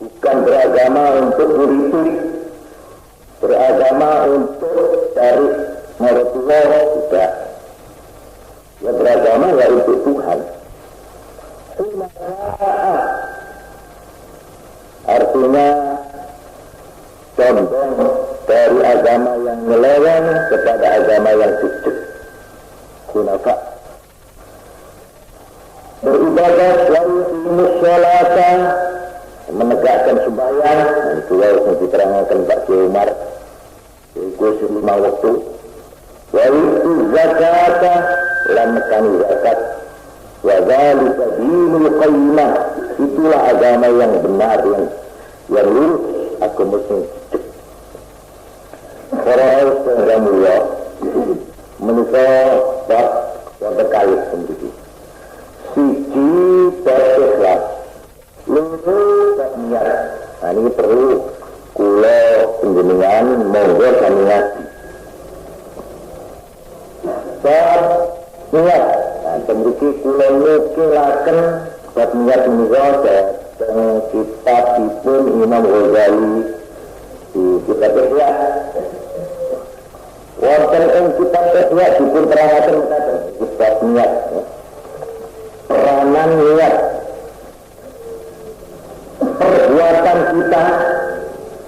Bukan beragama untuk politik, beragama untuk cari mertua, tidak. Ya beragama ya untuk Tuhan. Artinya condong dari agama yang nyeleweng kepada agama yang sujud. Hunafa. Beribadah wal musholata, menegakkan sembahyang. Itu yang diterangkan Pak Umar. Itu 5 waktu. Wal zakata, lamkan zakat. Wa dzalika dinul qayyimah. Itulah agama yang benar, yang lurus, agama sujud. Para ulama mulia menika bab kali sendiri. Siji berikhlas, loro niat. Nah ini perlu kula panjenengan monggo sami ngaji. Bab niat. Nah mriki kula nukilaken bab niat menika teng kitabipun Imam Ghazali di kitab Ihya. Wonten ing kitab Ihya dipun terangaken katen bab niat. Peranan niat, perbuatan kita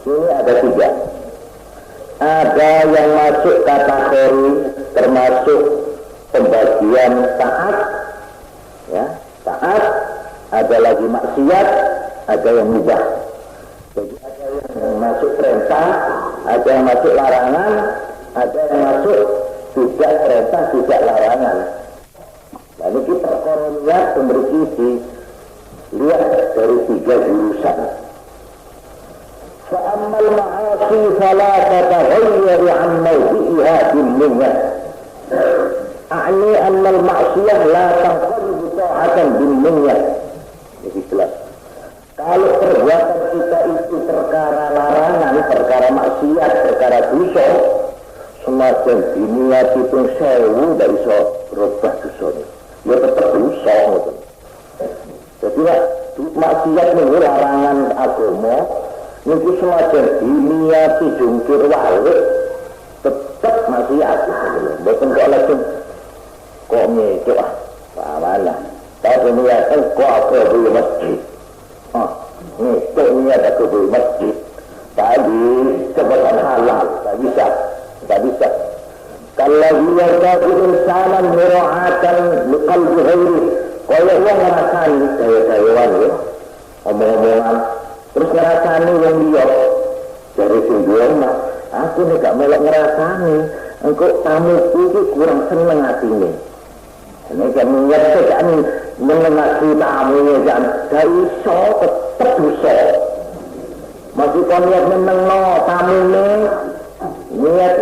ini ada 3. Ada yang masuk kategori termasuk pembagian taat, ya taat. Ada lagi maksiat, ada yang mubah. Jadi ada yang masuk perintah, ada yang masuk larangan, ada yang masuk tidak perintah, tidak larangan. Lalu kita koroniat memiliki lihat dari 3 jurusan. Fa'ammal ma'asi fala tataghayyar 'an mawdi'iha bin-niyyah. A'ni anna al-ma'siyah la tanqalibu ta'atan bin-niyyah. Jadi jelas. Kalau perbuatan kita itu perkara larangan, perkara maksiat, perkara dosa, semacam diniati pun 1000 dari so rubah dosanya. Ya tetap dosa ngoten. Jadi maksiat niku larangan agama niku semacam diniati jungkir balik tetap maksiat. Mboten kok langsung kok ngecek mana. Tapi niatan kok aku di masjid. Ngecek niat aku di masjid. Tadi sebatan halal, tak bisa. Kalau dia jadi insanan mura'atan liqalbi ghairi, kaya orang ngerasani kayak-kayawan ya, omong-omongan, terus ngerasani yang dia dari sumber mah, aku nih gak melok ngerasani, engkau tamu itu kurang seneng hatinya. Ini kan niat kan menengati tamunya kan, gak iso tetep dosa. Masih kan niat menengno tamunya, niat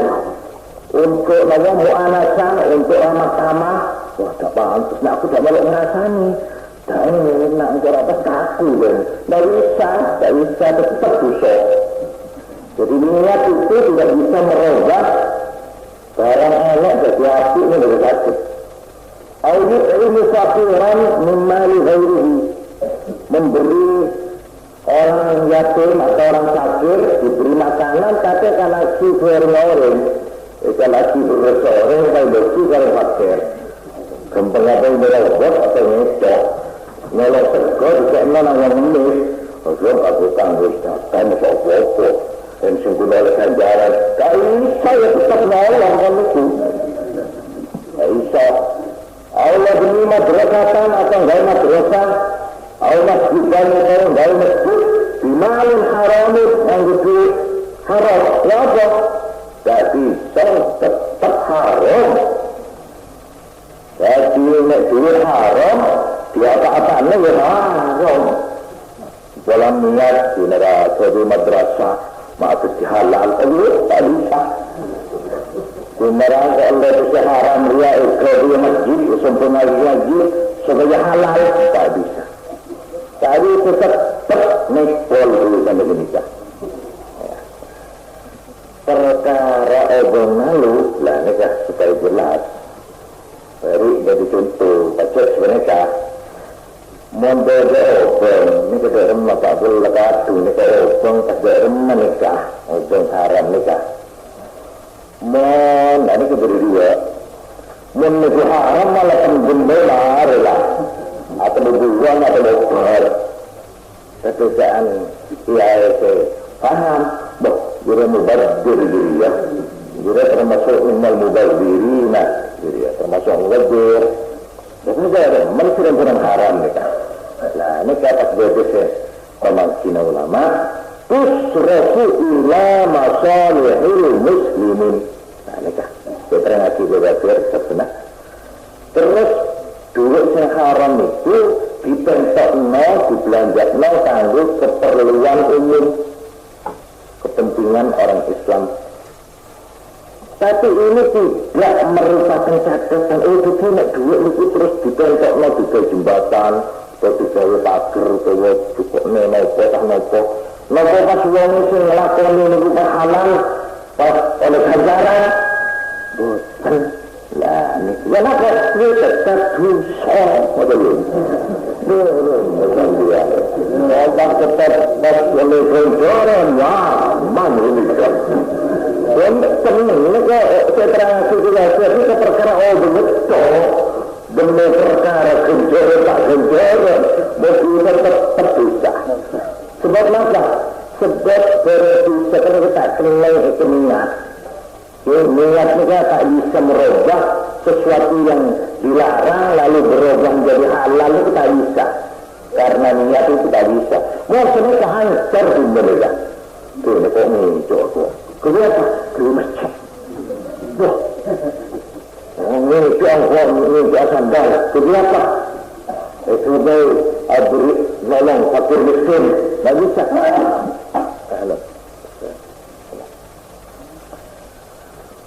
untuk nama mu'anasan, untuk ramah tamah. Wah, tak pantas, nah aku tak balik ngerasani. Dan nak untuk atas kaku kan. Tak bisa tetap dosa. Jadi niat itu tidak bisa merubah barang elok jadi api ini dari sakit. Audit ilmu fakiran memali ghairihi, memberi orang yatim atau orang sakit diberi makanan tapi karena si orang itu lagi berresorong kalau bersih kalau fakir gampang apa yang berobot atau ngecek nolok sego juga nolok yang menis kalau aku tangguh datang apa-apa dan sungguh oleh ganjaran kalau saya tetap nolong kan itu bisa Allah beri madrasatan atau enggak madrasah Allah masjidan atau enggak masjid dimalin haramin yang gede haram ya apa jadi tetap haram. Jadi nek duit haram, dia apa-apanya ya haram. Dalam niat di neraka di madrasah, maaf di halal, tak bisa. Di neraka Allah itu haram dia di masjid, sempurna lagi supaya halal, tak bisa. Jadi tetap nekpol dulu sampai menikah. Perkara obong malu lah nikah supaya jelas beri jadi contoh pacet sebenarnya mondode obong ini kita rumah Pak kula kadung nek obong tegak menikah, obong haram nikah. Mon, ini kedua. Mon niku haram malah penggembala lah. Atau buang atau bokor. Ketugaan IAEC paham, boh, jura mubadir diri ya. Jura termasuk innal mubadirina, diri ya, termasuk mubadir. Jadi ada menceritakan haram nikah. Nah, ini kata sebagai pemangkin ulama, tusrafu ila masalihil muslimin. Nah, nikah. Kita ngaji berbeda sebenarnya. Terus duit yang haram itu dipentok-no, dibelanjak-no kanggo keperluan umum, kepentingan orang Islam. Tapi ini tidak merupakan catatan. Jadi nek duit itu terus dipentok-no di jembatan, atau di pagar, atau cukup nopo, nopo pas wong sing nglakoni niku halal, pas oleh ganjaran. Boten. Lah niki ya napa iki tetep dosa padahal. Boten dia. Nek tetep pas oleh ganjaran ya manungsa. Dan temen nek seterang situasi itu perkara betul. Demi perkara ganjaran tak ganjaran mesti tetap dosa. Sebab apa? Sebab berdosa kalau tak kenal itu niat. Niat juga tak bisa merubah sesuatu yang dilarang lalu berubah menjadi halal itu tak bisa. Karena niat itu tak bisa. Maksudnya kehancur di mereka. Tuh, ini kok muncul tuh. Kenapa? Di masjid. Tuh. Ini angkor, ini sandal. Kenapa? Itu baik beri nolong fakir miskin. Tak bisa. Halo.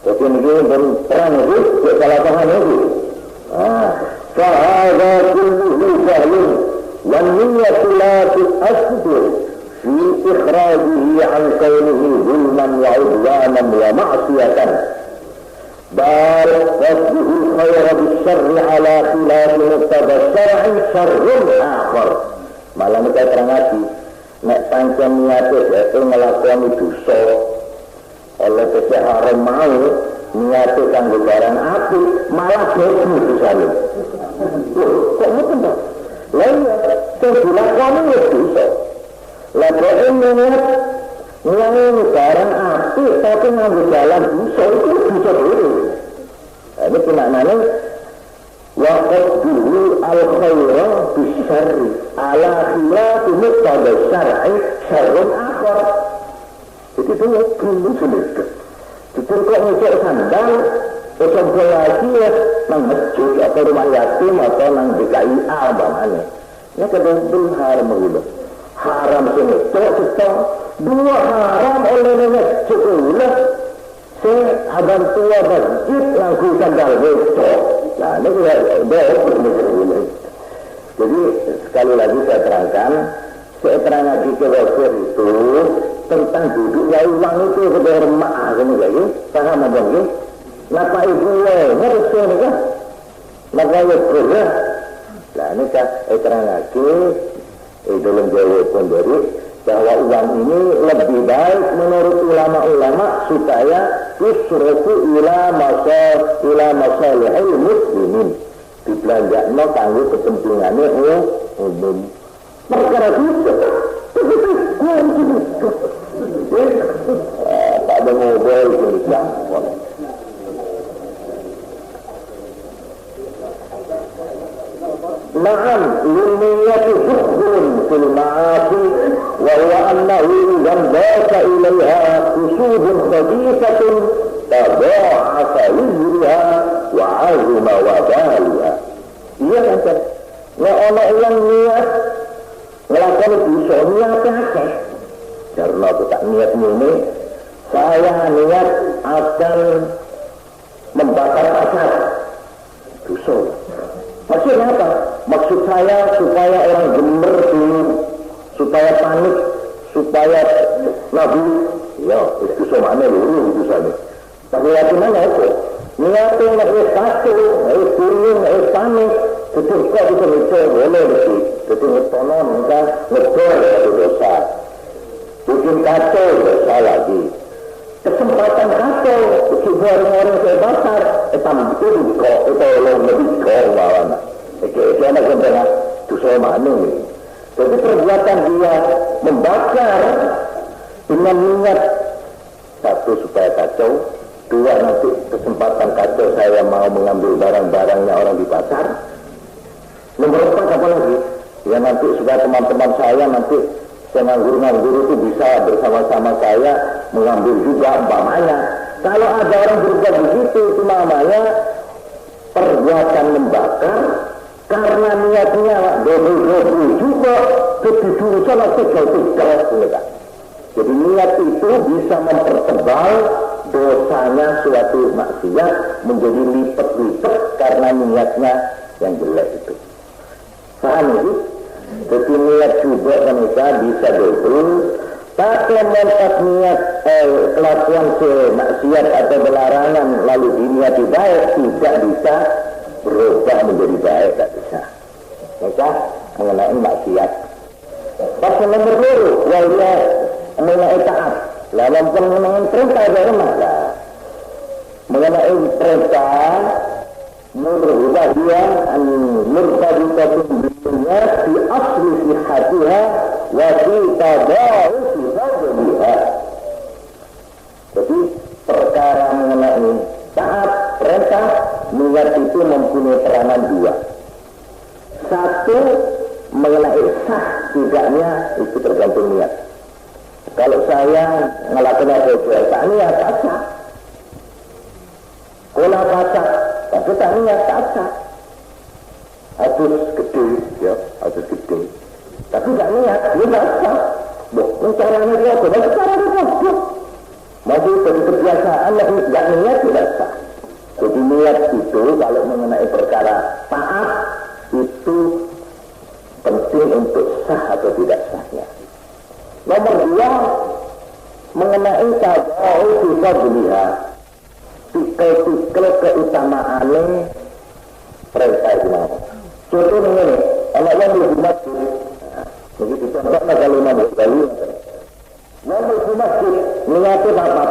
Jadi ini berperang itu, salah paham itu. Fahada kulluhu jahilun wan niyyatu la tasdur fi ikhrajihi an kaunihi zulman wa udwanan wa ma'siyatan. Bal qasduhu al-khayra bis-syarri ala khilafi muqtada syar'i syarrun akhar. Malah kita terangati nek pancen niate dhewe nglakoni dosa oleh kese haram mau niate kanggo barang api malah dadi dosane. Kok ngoten to? Lah iya, sing dilakoni wis dosa. Lah dhewe niat barang api tapi nganggo jalan dosa itu dosa dhewe. Ini maknane waqad dulu al-khayra bis-syarri ala khilafi muqtada syar'i syarrun akhar. Jadi itu belum sedikit. Jadi kok ngecek sandal, coba lagi ya, nang masjid atau rumah yatim atau nang DKIA bagaimana. Ini kedua haram begitu. Haram sini, cok dua haram oleh masjid ulah. Abang tua masjid lagu sandal besok. Nah ini sudah jadi sekali lagi saya terangkan, saya terangkan di kewasir itu tentang duduknya uang itu kepada remah ini lagi, paham apa lagi? Napa ibu harus ini kan? Napa ibu ya? Nah ini kan terang lagi dalam jawaban dari bahwa uang ini lebih baik menurut ulama-ulama supaya tusrafu ila masalihil muslimin, dibelanjakno kanggo kepentingannya umum. Perkara itu tak ada ngobrol Indonesia. Na'am, linniyati hukmun fil ma'asi wa huwa annahu yambaka ilayha kusubun khadithatun tadha'afa wizriha wa 'azima wadaliha. Iya kan? Ya Allah yang niat melakukan dosa niatnya akeh. Karena tak niat ini, saya niat akan membakar pasar dosa. Maksudnya apa? Maksud saya supaya orang gemer dulu, supaya panik, supaya nabi, ya itu semuanya dulu itu saja. Tapi yakinannya itu, niatnya nggak satu, nggak bingung, nggak panik, Jadi kok bisa itu boleh sih. Jadi ngetonon kan ngedor itu dosa. Bikin kacau dosa lagi. Kesempatan kacau bikin orang-orang ke pasar. Itu kok itu lebih kau lawan. Oke, anak sebenarnya dosa mana ni? Jadi perbuatan dia membakar dengan niat satu supaya kacau, dua nanti kesempatan kacau saya mau mengambil barang-barangnya orang di pasar. Nomor 4 apa lagi? Ya nanti supaya teman-teman saya nanti nganggur-nganggur itu bisa bersama-sama saya mengambil juga umpamanya. Kalau ada orang berbuat begitu itu namanya perbuatan membakar karena niatnya double juga kejujuran atau tiga. Jadi niat itu bisa mempertebal dosanya suatu maksiat menjadi lipat-lipat karena niatnya yang jelek itu. Paham ya? Jadi niat juga mereka bisa double. Tapi melihat niat kelakuan maksiat atau berlarangan lalu diniati baik tidak bisa berubah menjadi baik, tidak bisa. Maka mengenai maksiat. Pasal nomor 2, wajah mengenai taat. Lalu mengenai perintah dari mana? Mengenai perintah murubah dia murtabitatun dunia di asli sihatiha wa fi tadawusi fadliha. Jadi perkara mengenai taat perintah niat itu mempunyai peranan 2. Satu, mengenai sah tidaknya itu tergantung niat. Kalau saya melakukan apa niat tak sah. Kalau baca tapi tak niat tak sah. Harus gede ya, harus gede. Tapi tak niat dia tak sah. Caranya dia apa? Cara dia apa? Masih dari kebiasaan tidak niat tidak sah. Jadi niat itu kalau mengenai perkara taat itu penting untuk sah atau tidak sahnya. Nomor 2, mengenai tahu kita beliau tikel-tikel keutamaannya perintah Islam. Contohnya ini, anak yang lebih masjid, begitu contohnya kalau nomor kali, nomor masjid niatnya apa?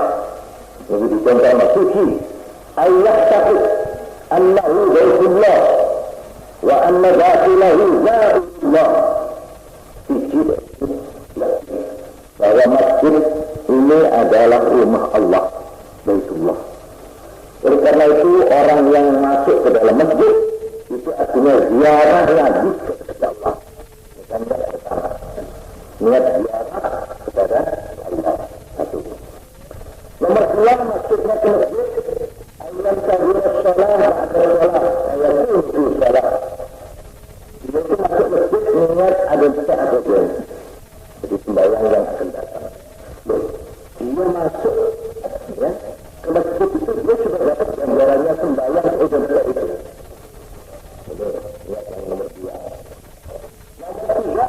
Begitu contohnya suci. Ayat takut Allahu Baitullah wa anna dakhilahu Baitullah. Bahwa masjid ini adalah rumah Allah, Baitullah. Oleh karena itu orang yang masuk ke dalam masjid itu artinya ziarah lagi kepada Allah. Niat ziarah kepada Allah. Satu. Nomor 2, masuknya ke masjid ayat tahiyat salat ba'da salat ayat itu salat. Dia itu masuk masjid niat ada sah atau tidak. Jadi sembahyang yang akan datang. Dia masuk ya, ke masjid itu dia sudah dapat gambarannya sembahyang udah itu. Jadi niat yang nomor 2. Nomor 3,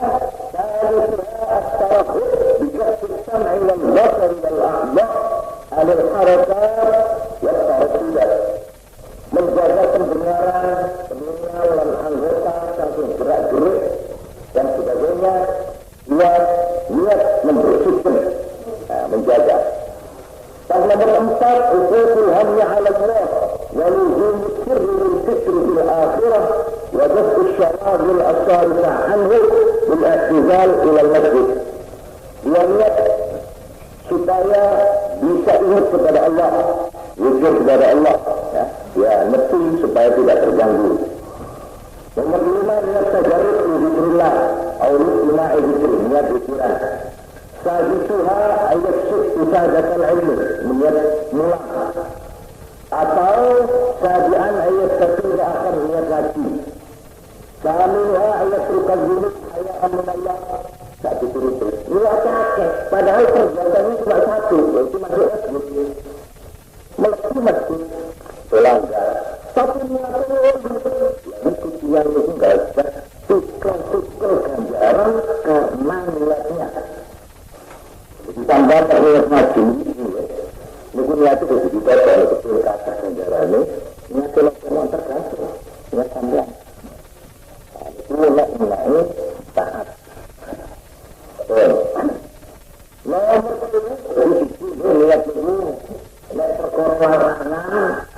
tarikhnya as-tarahud bikasir sam'i wal basar wal a'la' al-harakat was-tarahud. Menjaga pendengaran, telinga dan anggota sambil gerak-gerik dan sebagainya. Niat membersihkan, menjaga. Dan nomor 4, usul hamnya ala Allah wa luzum sirri bil fikri bil akhirah wa daf'u syarab bil asarika anhu bil i'tizal ila al-masjid. Dia niat supaya bisa ingat kepada Allah, wujud kepada Allah, ya mesti supaya tidak terganggu. Nomor 5, niat tajarrud li dzikrillah atau istima'i dzikr, niat dzikran. Sajisuha ayat isadatul ilmu, niat mulang. Atau sajian ayat ketiga akhir niat lagi. Kamilah ayat rukaz zuluk hayaan minallah. Satu turut. Niat kakek, padahal perbuatannya cuma satu, yaitu masuk masjid. Mesti masjid. Pelanggar. Tapi niatnya yang itu enggak ada tukar-tukar ganjaran karena niatnya. Ditambah terlihat maju mungkin niat itu jadi kalau betul kata ganjarannya niat kalau semua tergantung niat sambian nek menawi taat. Nomor 2 niat niku nek perkara larangan